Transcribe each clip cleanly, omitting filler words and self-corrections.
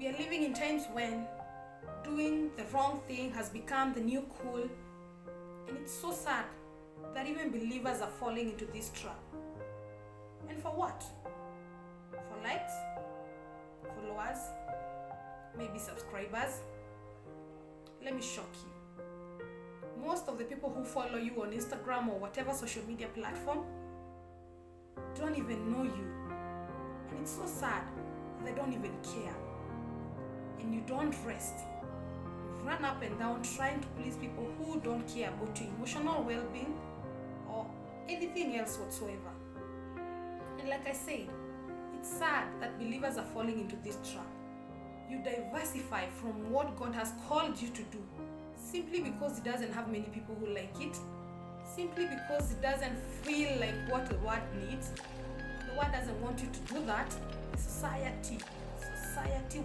We are living in times when doing the wrong thing has become the new cool, and it's so sad that even believers are falling into this trap. And for what? For likes, followers, maybe subscribers? Let me shock you. Most of the people who follow you on Instagram or whatever social media platform don't even know you. And it's so sad they don't even care. And you don't rest. You run up and down trying to please people who don't care about your emotional well-being or anything else whatsoever. And like I said, it's sad that believers are falling into this trap. You diversify from what God has called you to do simply because it doesn't have many people who like it, simply because it doesn't feel like what the word needs. The word doesn't want you to do that. Society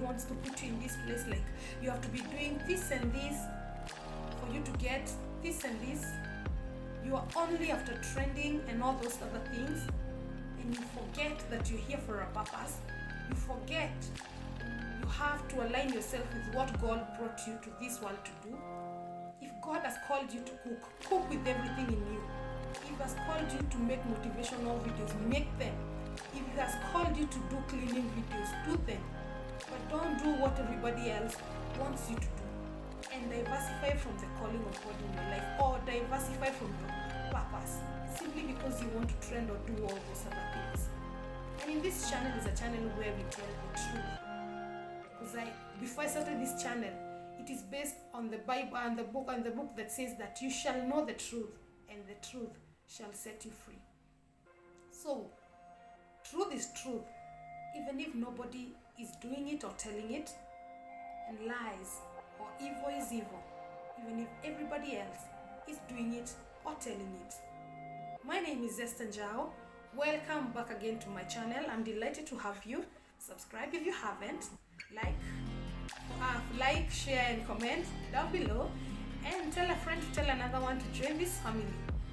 wants to put you in this place like you have to be doing this and this for you to get this and this. You are only after trending and all those other things, and you forget that you're here for a purpose. You forget you have to align yourself with what God brought you to this world to do. If God has called you to cook with everything in you. If He has called you to make motivational videos, make them. If He has called you to do cleaning videos, do them. But don't do what everybody else wants you to do. And diversify from the calling of God in your life, or diversify from your purpose simply because you want to trend or do all those other things. And in this channel is a channel where we tell the truth. Because before I started this channel, it is based on the Bible and the book that says that you shall know the truth, and the truth shall set you free. So, truth is truth, even if nobody is doing it or telling it, and lies or evil is evil, even if everybody else is doing it or telling it. My name is Esther Njao. Welcome back again to my channel. I'm delighted to have you. Subscribe if you haven't. Like, share, and comment down below, and tell a friend to tell another one to join this family.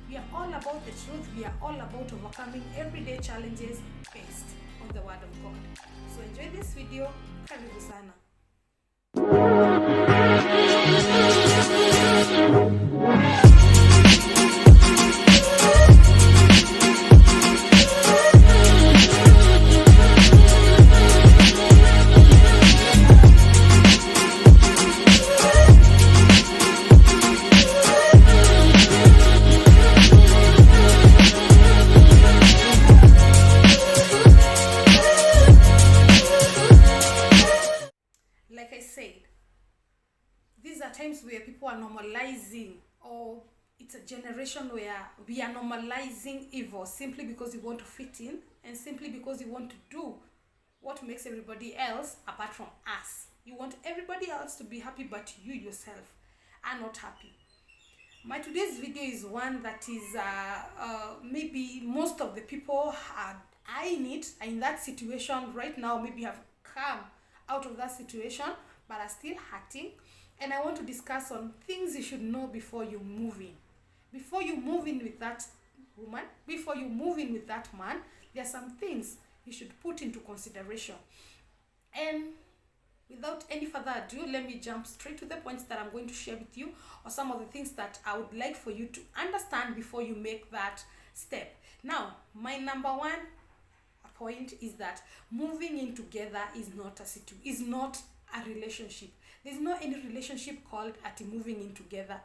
We are all about the truth. We are all about overcoming everyday challenges based on the Word of God. So enjoy this video. Karibu sana. Like I said, these are times where people are normalizing, or it's a generation where we are normalizing evil simply because we want to fit in, and simply because you want to do what makes everybody else apart from us. You want everybody else to be happy, but you yourself are not happy. My today's video is one that is maybe most of the people are in that situation right now, maybe have come out of that situation but are still hurting. And I want to discuss on things you should know before you move in. Before you move in with that woman, before you move in with that man, there are some things you should put into consideration. And without any further ado, let me jump straight to the points that I'm going to share with you, or some of the things that I would like for you to understand before you make that step. Now, my number one point is that moving in together is not a relationship. There's no any relationship called moving in together.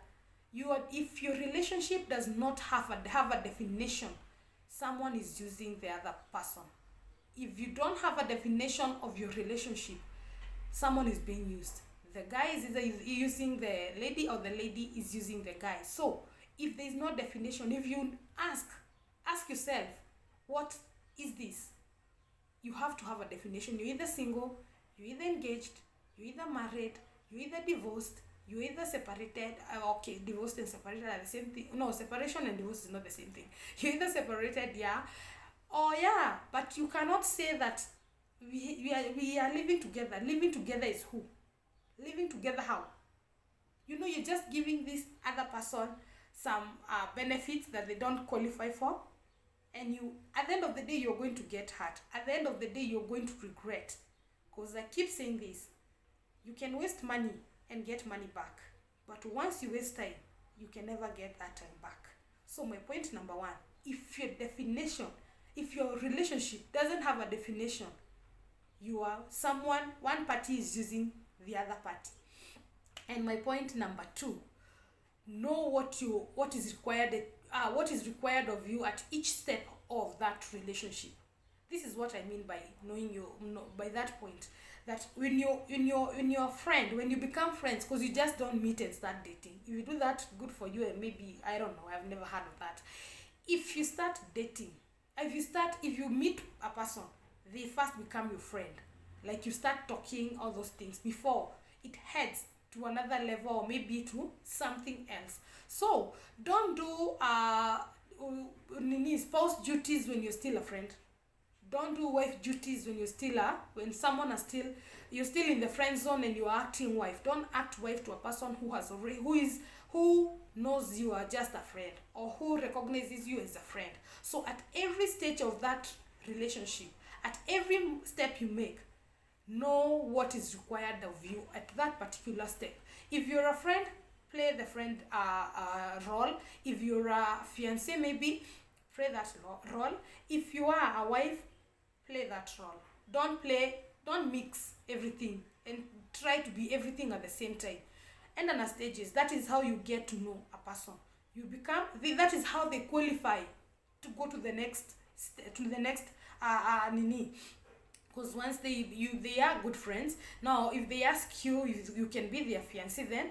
If your relationship does not have a definition, someone is using the other person. If you don't have a definition of your relationship, someone is being used. The guy is either using the lady, or the lady is using the guy. So if there is no definition, if you ask yourself, what is this? You have to have a definition. You're either single, you're either engaged, you're either married, you're either divorced, you're either separated. Okay, divorced and separated are the same thing. No, separation and divorce is not the same thing. You're either separated, but you cannot say that we are living together. Living together is who? Living together how? You're just giving this other person some benefits that they don't qualify for. And at the end of the day, you're going to get hurt. At the end of the day, you're going to regret. Because I keep saying this. You can waste money and get money back, but once you waste time, you can never get that time back. So my point number one, if your relationship doesn't have a definition, you are one party is using the other party. And my point number two, know what is required of you at each step of that relationship. This is what I mean by by that point, that when you're a friend, when you become friends, because you just don't meet and start dating. If you do that, good for you, and maybe, I don't know, I've never heard of that. If you start dating, if you meet a person, they first become your friend. Like, you start talking, all those things, before it heads to another level, or maybe to something else. So don't do spouse duties when you're still a friend. Don't do wife duties when you're still in the friend zone and you're acting wife. Don't act wife to a person who knows you are just a friend, or who recognizes you as a friend. So at every stage of that relationship, at every step you make, know what is required of you at that particular step. If you're a friend, play the friend role. If you're a fiancé, maybe play that role. If you are a wife, play that role. Don't mix everything and try to be everything at the same time. And on stages, that is how you get to know a person. That is how they qualify to go to the next because once they are good friends. Now, if they ask you if you can be their fiancé, then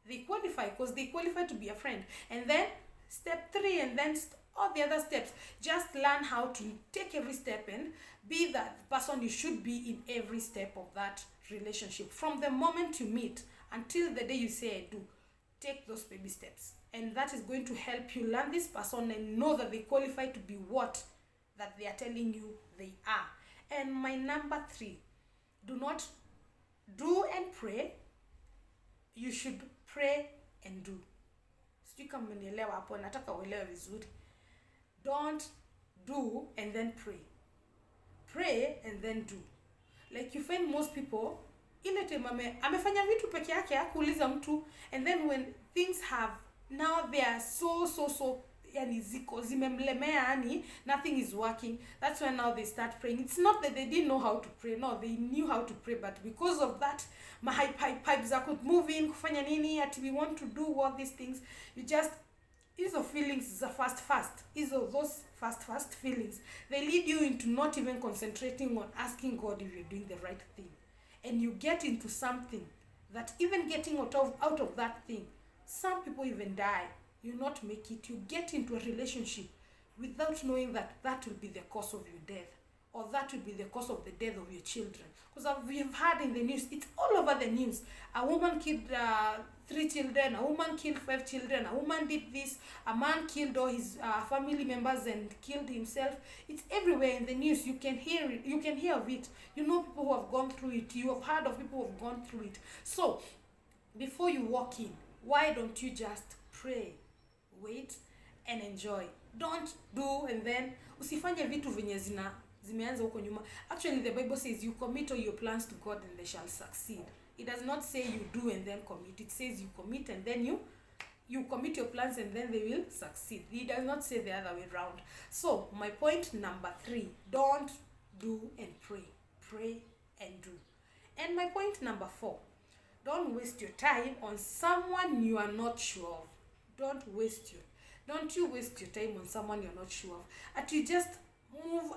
they qualify, because they qualify to be a friend. And then step 3, and then all the other steps, just learn how to take every step and be that person you should be in every step of that relationship. From the moment you meet until the day you say I do, take those baby steps, and that is going to help you learn this person and know that they qualify to be what that they are telling you they are. And my number 3, do not do and pray. You should pray and do. Sijui kama umenielewa hapo, nataka uelewe vizuri. Don't do and then pray. Pray and then do. Like, you find most people, ile time amefanya vitu peke yake, hakuuliza mtu, and then when things have, now they are so yani zimemlemea, yani nothing is working, that's when now they start praying. It's not that they didn't know how to pray, no, they knew how to pray, but because of that pipes are could move in, kufanya nini, ati we want to do all these things, you just, hizo feelings za those fast feelings, they lead you into not even concentrating on asking God if you're doing the right thing, and you get into something that even getting out of that thing, some people even die. You not make it. You get into a relationship without knowing that will be the cause of your death, or that will be the cause of the death of your children. Because we've heard in the news, it's all over the news. A woman killed 3 children, a woman killed 5 children, a woman did this, a man killed all his family members and killed himself. It's everywhere in the news. You can hear it. You can hear of it. You know people who have gone through it. You have heard of people who have gone through it. So before you walk in, why don't you just pray, wait and enjoy? Don't do and then usifanye vitu venye zimeanza huko nyuma. Actually, the Bible says you commit all your plans to God and they shall succeed. It does not say you do and then commit. It says you commit and then you commit your plans and then they will succeed. It does not say the other way around. So my point number 3, don't do and pray. Pray and do. And my point number 4, don't waste your time on someone you are not sure of. Don't you waste your time on someone you're not sure of. At you just move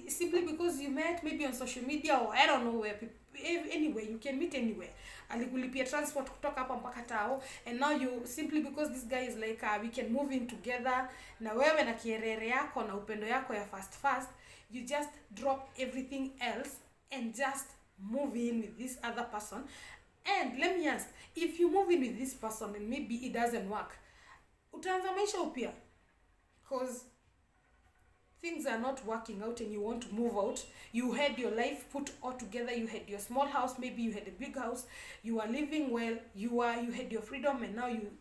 simply because you met maybe on social media, or I don't know where, anywhere, you can meet anywhere. Alikulipia transport kutoka hapa mpaka Tao, and now you simply because this guy is like we can move in together, na wewe na kierere yako na upendo yako ya fast, you just drop everything else and just move in with this other person. And let me ask, if you move in with this person and maybe it doesn't work, utaanza maisha upya, because things are not working out and you want to move out. You had your life put all together. You had your small house, maybe you had a big house, you are living well, you had your freedom, and now you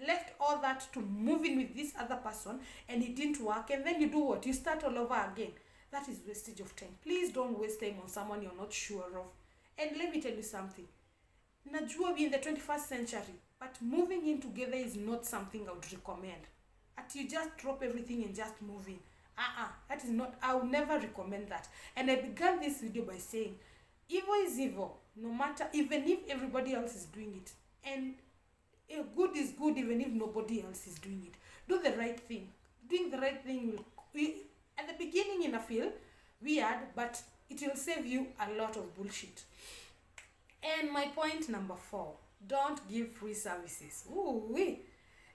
left all that to move in with this other person and it didn't work, and then you do what? You start all over again. That is wastage of time. Please don't waste time on someone you're not sure of. And let me tell you something. Najua we're in the 21st century, but moving in together is not something I would recommend. At you just drop everything and just move in. That is not, I would never recommend that. And I began this video by saying, evil is evil, no matter, even if everybody else is doing it. And good is good even if nobody else is doing it. Do the right thing. Doing the right thing will, at the beginning it feel weird, but it will save you a lot of bullshit. And my point number 4, don't give free services. Ooh-wee.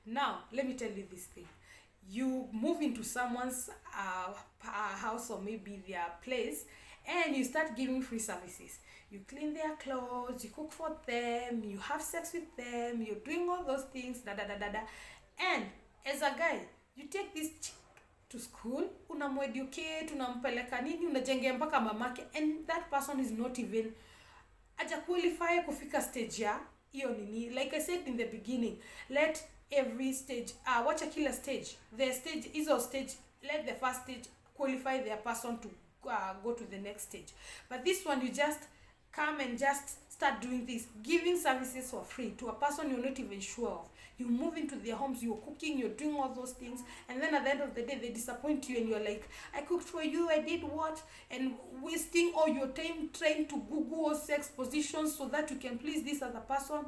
Now, let me tell you this thing. You move into someone's house or maybe their place and you start giving free services. You clean their clothes, you cook for them, you have sex with them, you're doing all those things, And as a guy, you take this chick to school, unamueducate, unampeleka nini, unajengea mpaka mamake, and that person is not even aja qualify kufika stage ya hiyo nini. Like I said in the beginning, let every stage, wacha kila stage, the stage is a stage, let the first stage qualify their person to go to the next stage. But this one, you just come and just start doing this, giving services for free to a person you're not even sure of. You move into their homes, you're cooking, you're doing all those things, and then at the end of the day they disappoint you and you're like, I cooked for you, I did what, and wasting all your time trying to Google sex positions so that you can please this other person.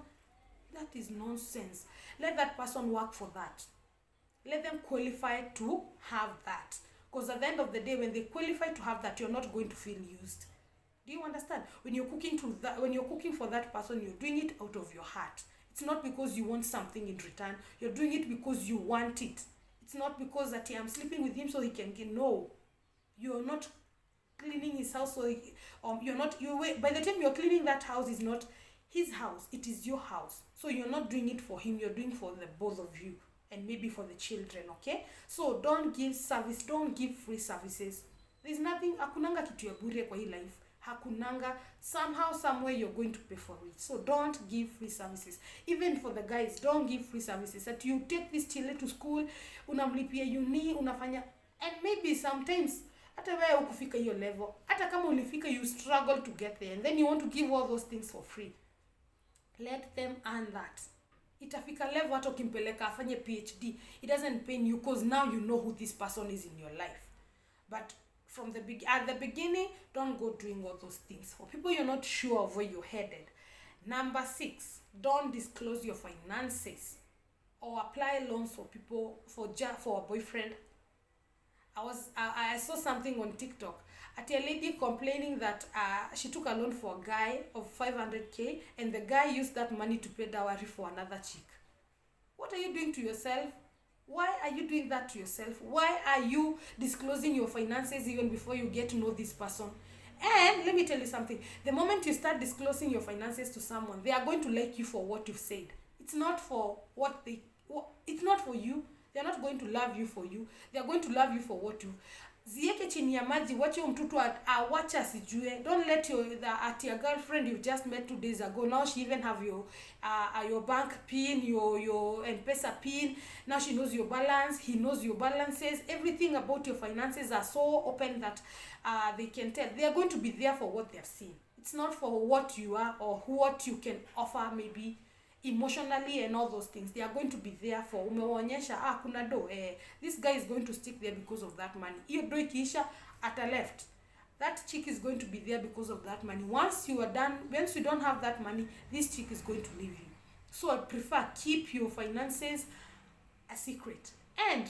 That is nonsense. Let that person work for that. Let them qualify to have that, because at the end of the day, when they qualify to have that, you're not going to feel used. Do you understand? When you're cooking for that person, you're doing it out of your heart. It's not because you want something in return. You're doing it because you want it. It's not because that I'm sleeping with him so he can get. No. You're not cleaning his house so by the time you're cleaning that house, is not his house. It is your house. So you're not doing it for him. You're doing for the both of you. And maybe for the children, okay? So don't give free services. There's nothing, hakunanga kitu ya bure kwa hii life. Hakunanga, somehow, somewhere you're going to pay for it. So don't give free services. Even for the guys, don't give free services. That you take this chile to school, unamlipia uni, unafanya, and maybe sometimes, hata wewe ukufika hiyo level, hata kama ulifika, you struggle to get there, and then you want to give all those things for free. Let them earn that. Itafika level hata ukimpeleka afanye PhD, it doesn't pain you because now you know who this person is in your life. But from at the beginning, don't go doing all those things for people you're not sure of where you're headed. Number 6, don't disclose your finances or apply loans for people for a boyfriend. I saw something on TikTok. A lady complaining that she took a loan for a guy of 500k and the guy used that money to pay dowry for another chick. What are you doing to yourself? Why are you doing that to yourself? Why are you disclosing your finances even before you get to know this person? And let me tell you something. The moment you start disclosing your finances to someone, they are going to like you for what you've said. It's not for it's not for you. They're not going to love you for you. They're going to love you for what you. Zieke chini ya maji, wache mtoto awacha sijue. Don't let your girlfriend you just met 2 days ago, now she even have your bank pin, your M-Pesa pin. Now she knows your balance, he knows your balances. Everything about your finances are so open that they can tell. They are going to be there for what they have seen. It's not for what you are or what you can offer, maybe emotionally and all those things. They are going to be there for umeonyesha kuna do this guy is going to stick there because of that money. Hiyo do ikiisha ata left, that chick is going to be there because of that money. Once you don't have that money, this chick is going to leave you. So I prefer keep your finances a secret. And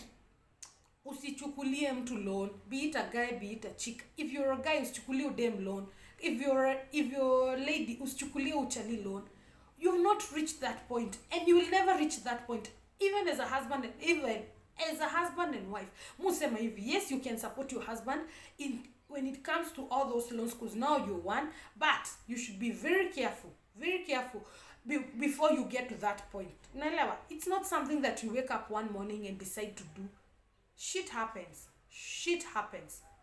usichukulie mtu loan, be it a guy, be it a chick. If you're a guy, usichukulie dem loan. If you're a lady, usichukulie uchali loan. You've not reached that point, and you will never reach that point. Even as a husband and wife, musema hivi, yes, you can support your husband when it comes to all those loans, because now you're one, but you should be very careful before you get to that point. Naelewa, it's not something that you wake up one morning and decide to do. Shit happens,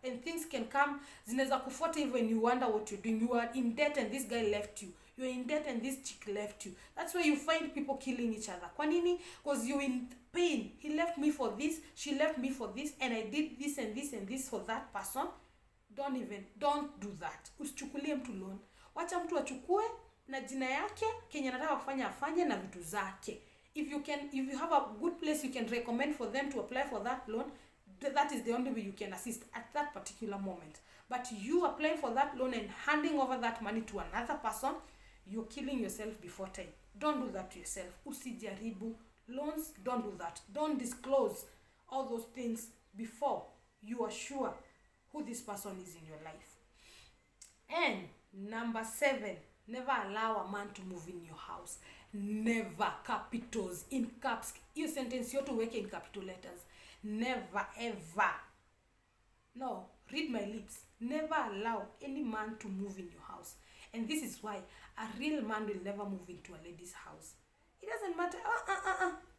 and things can come, zinaweza kufuata even when you wonder what you're doing. You are in debt and this guy left you. You're in debt and this chick left you. That's why you find people killing each other. Kwa nini? Because you're in pain. He left me for this, she left me for this, and I did this and this and this for that person. Don't do that. Usichukulie mtu loan. Wacha mtu achukue na jina yake, kenye anataka kufanya afanye na vitu zake. If you have a good place you can recommend for them to apply for that loan, that is the only way you can assist at that particular moment. But you applying for that loan and handing over that money to another person, you're killing yourself before time. Don't do that to yourself. Usijaribu. Loans, don't do that. Don't disclose all those things before you are sure who this person is in your life. And number 7, never allow a man to move in your house. Never. Capitals, in caps. Hiyo sentence yote uweke in capital letters. Never ever. No, read my lips. Never allow any man to move in your house. And this is why a real man will never move into a lady's house. It doesn't matter.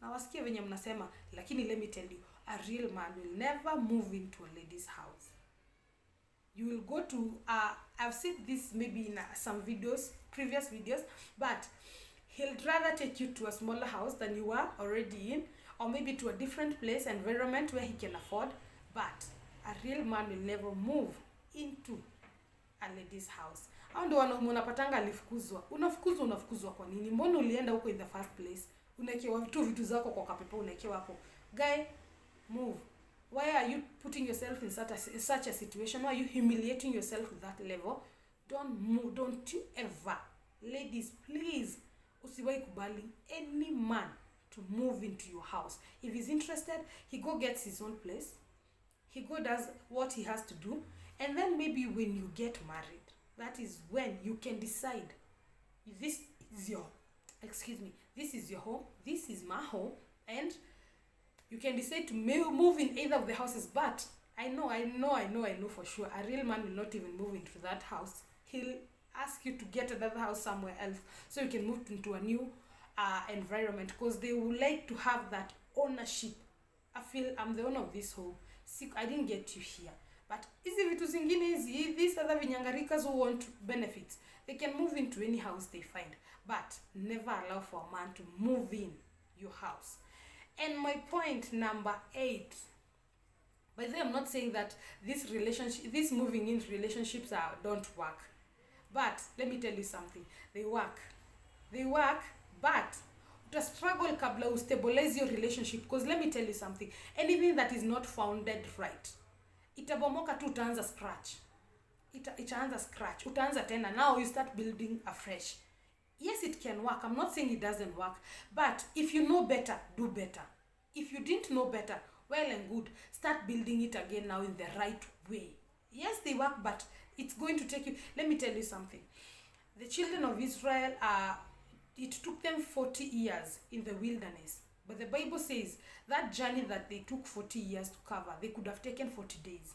Nawasikia venye mnasema, lakini let me tell you, a real man will never move into a lady's house. You will go to I've seen this maybe in some videos, previous videos, but he'll rather take you to a smaller house than you are already in, or maybe to a different place, environment where he can afford. But a real man will never move into a lady's house. Hao ndio wanaume unapatanga alifukuzwa. Unafukuzwa kwa nini? Mbona ulienda huko in the first place? Unaekewa vitu zako kwa kapepo, unaekewa hapo. Guy, move. Why are you putting yourself in such a situation? Why are you humiliating yourself to that level? Don't move. Don't you ever. Ladies, please, usiwahi kubali any man to move into your house. If he's interested, he go gets his own place. He go does what he has to do. And then maybe when you get married, that is when you can decide, this is your home, this is my home, and you can decide to move in either of the houses. But I know for sure, a real man will not even move into that house. He'll ask you to get another house somewhere else so you can move into a new environment, because they would like to have that ownership. I feel I'm the owner of this home. See, I didn't get you here. But hizi vitu zingine hizi, these other vinyangarikas who want benefits, they can move into any house they find. But never allow for a man to move in your house. And my point number 8. By the way, I'm not saying that these moving in relationships don't work. But let me tell you something. They work, but to struggle kabla stabilize your relationship. Because let me tell you something. Anything that is not founded right, itabomoka tu, utaanza scratch. Itaanza scratch. Utaanza tena. Now you start building afresh. Yes, it can work. I'm not saying it doesn't work. But if you know better, do better. If you didn't know better, well and good. Start building it again now in the right way. Yes, they work, but it's going to take you. Let me tell you something. The children of Israel, it took them 40 years in the wilderness. But the Bible says that journey that they took 40 years to cover, they could have taken 40 days.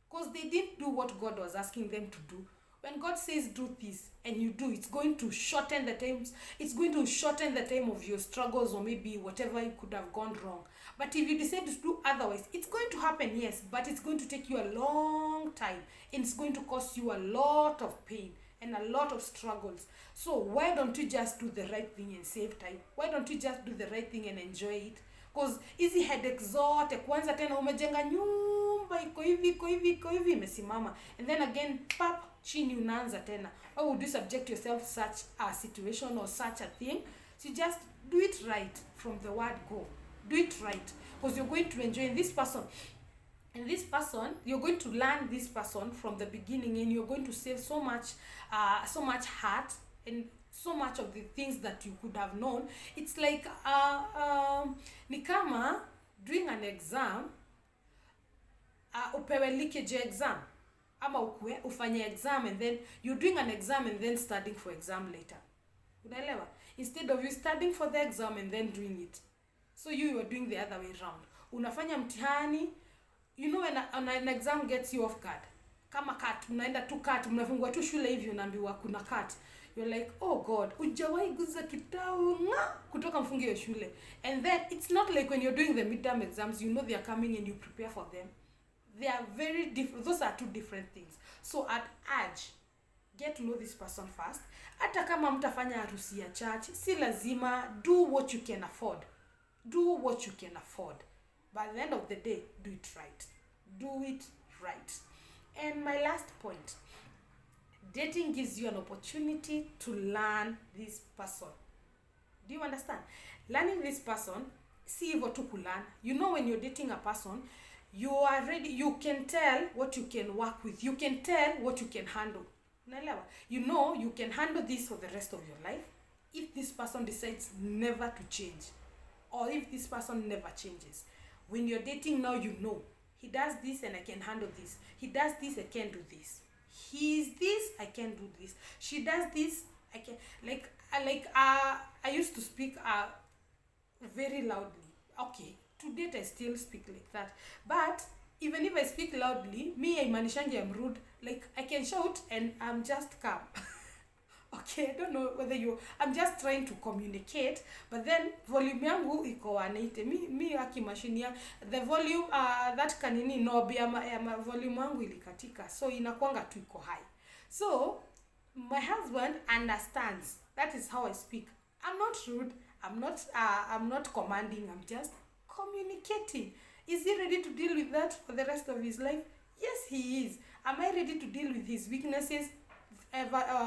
Because they didn't do what God was asking them to do. When God says do this and you do, it's going to shorten the times. It's going to shorten the time of your struggles, or maybe whatever you could have gone wrong. But if you decide to do otherwise, it's going to happen, yes, but it's going to take you a long time. And it's going to cost you a lot of pain and a lot of struggles. So why don't you just do the right thing and save time? Why don't you just do the right thing and enjoy it? Because hizi headaches zote, kwanza tena umejenga nyumba iko hivi imesimama, and then again pap chini unaanza tena. Why would you subject yourself to such a situation or such a thing? So you just do it right from the word go. Do it right, because you're going to enjoy this person. And this person, you're going to learn this person from the beginning, and you're going to save so much heart and so much of the things that you could have known. It's like ni kama doing an exam, upewe leakage exam, ama ufanye exam and then you're doing an exam and then studying for exam later. Unaelewa? Instead of you studying for the exam and then doing it. So you are doing the other way around. Unafanya mtihani, you know when an exam gets you off guard. Kama cut, unaenda tu cut, mnafungua tu shule hivi unaambiwa kuna cut. You're like, oh God, hujawahi guza kitabu kutoka mfungi ya shule. And then it's not like when you're doing the midterm exams, you know they are coming and you prepare for them. They are very different. Those are two different things. So at urge, get to know this person first. Hata kama mtafanya harusi ya church, si lazima, do what you can afford. Do what you can afford. By the end of the day, do it right. Do it right. And my last point, Dating gives you an opportunity to learn this person. Do you understand? Learning this person, si hivyo tu kulearn. You know, when you're dating a person, you are ready, you can tell what you can work with. You can tell what you can handle. Unaelewa? You know you can handle this for the rest of your life if this person decides never to change, or if this person never changes. When you're dating now, you know he does this and I can handle this. He does this, I can do this. He is this, I can do this. She does this, I can, I used to speak very loudly. Okay, to date I still speak like that, but even if I speak loudly, me haimanishangi I'm rude. Like, I can shout and I'm just calm. Okay, I don't know whether I'm just trying to communicate, but then volume yangu iko 180. Mi haki machine ya the volume that kanini knob ya volume yangu ilikatika, so inakuanga tu iko high. So my husband understands. That is how I speak. I'm not rude, I'm not commanding, I'm just communicating. Is he ready to deal with that for the rest of his life? Yes, he is. Am I ready to deal with his weaknesses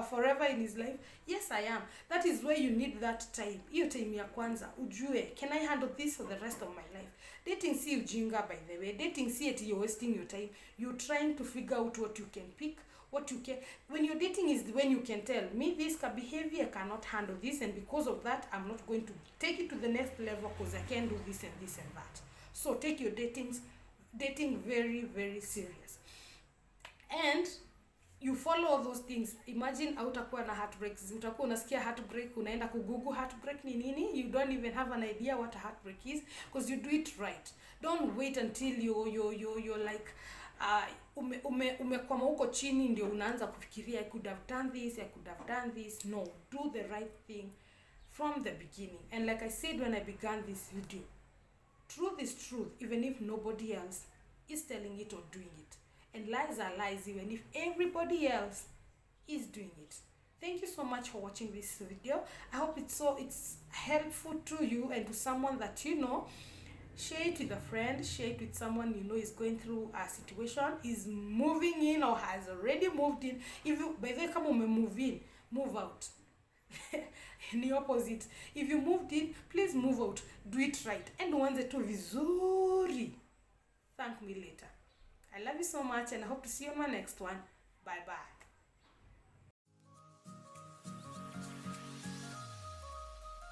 forever in his life? Yes, I am. That is why you need that time. Hiyo time ya kwanza ujue, can I handle this for the rest of my life? Dating si ujinga, by the way. Dating si eti you're wasting your time. You're trying to figure out what you can pick, what you can. When you're dating is when you can tell me this behavior I cannot handle this, and because of that I'm not going to take it to the next level because I can do this and this and that. So take your dating very, very serious. And you follow all those things. Imagine hautakuwa na heartbreaks. Utakuwa unasikia heartbreak, unaenda kugugu heartbreak ni nini? You don't even have an idea what a heartbreak is, because you do it right. Don't wait until you're like umekwama huko chini ndio unaanza kufikiria I could have done this, I could have done this. No, do the right thing from the beginning. And like I said when I began this video, truth is truth even if nobody else is telling it or doing it. And lies are lies even if everybody else is doing it. Thank you so much for watching this video. I hope it's helpful to you and to someone that you know. Share it with a friend, share it with someone you know is going through a situation, is moving in or has already moved in. If you, by the way, come on, move in, move out. In the opposite, if you moved in, please move out. Do it right. And uanze tu vizuri. Thank me later. I love you so much and I hope to see you on my next one. Bye bye.